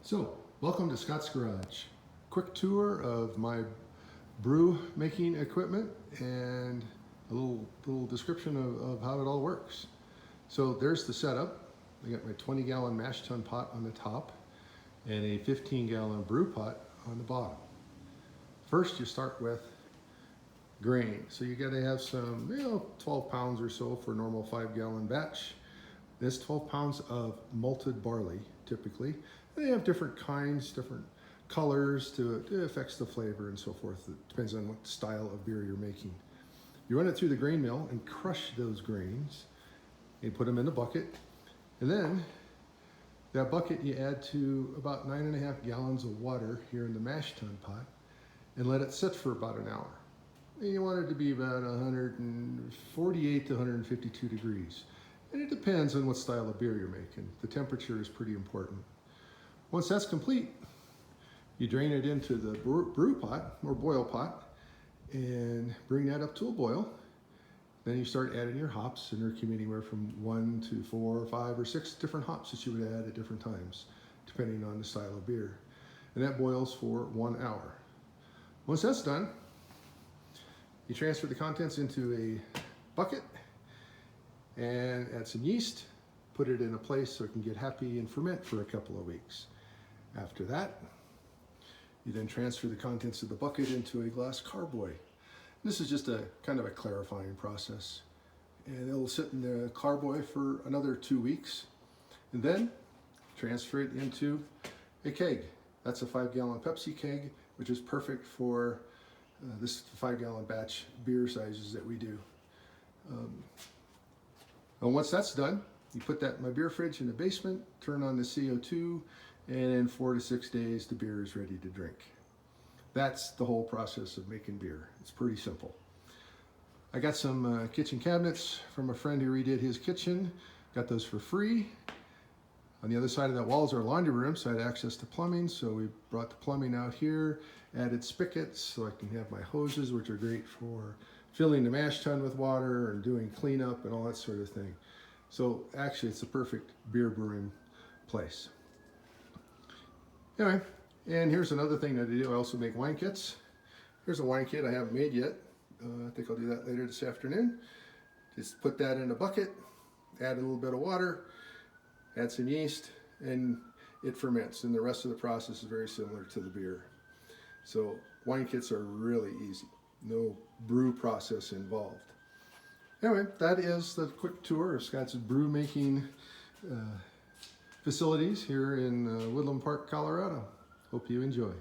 So, welcome to Scott's Garage. Quick tour of my brew making equipment and a little description of how it all works. So there's the setup. I got my 20-gallon mash tun pot on the top and a 15-gallon brew pot on the bottom. First, you start with grain. So you got to have some, 12 pounds or so for a normal 5-gallon batch. This 12 pounds of malted barley, typically. They have different kinds, different colors it affects the flavor and so forth. It depends on what style of beer you're making. You run it through the grain mill and crush those grains. You put them in a bucket, and then that bucket you add to about 9.5 gallons of water here in the mash tun pot and let it sit for about an hour. And you want it to be about 148 to 152 degrees. And it depends on what style of beer you're making. The temperature is pretty important. Once that's complete, you drain it into the brew pot or boil pot and bring that up to a boil. Then you start adding your hops, and there can be anywhere from 1 to 4, 5, or 6 different hops that you would add at different times, depending on the style of beer. And that boils for 1 hour. Once that's done, you transfer the contents into a bucket and add some yeast, put it in a place so it can get happy and ferment for a couple of weeks. After that, you then transfer the contents of the bucket into a glass carboy. This is just a kind of a clarifying process. And it'll sit in the carboy for another 2 weeks. And then transfer it into a keg. That's a 5-gallon Pepsi keg, which is perfect for this 5-gallon batch beer sizes that we do. And once that's done, you put that in my beer fridge in the basement, turn on the CO2, and in 4 to 6 days, the beer is ready to drink. That's the whole process of making beer. It's pretty simple. I got some kitchen cabinets from a friend who redid his kitchen. Got those for free. On the other side of that wall is our laundry room, so I had access to plumbing. So we brought the plumbing out here, added spigots so I can have my hoses, which are great for filling the mash tun with water and doing cleanup and all that sort of thing. So actually, it's a perfect beer brewing place. Anyway, and here's another thing that I do. I also make wine kits. Here's a wine kit I haven't made yet. I think I'll do that later this afternoon. Just put that in a bucket, add a little bit of water, add some yeast, and it ferments. And the rest of the process is very similar to the beer. So wine kits are really easy. No brew process involved. Anyway, that is the quick tour of Scott's brew making facilities here in Woodland Park, Colorado. Hope you enjoy.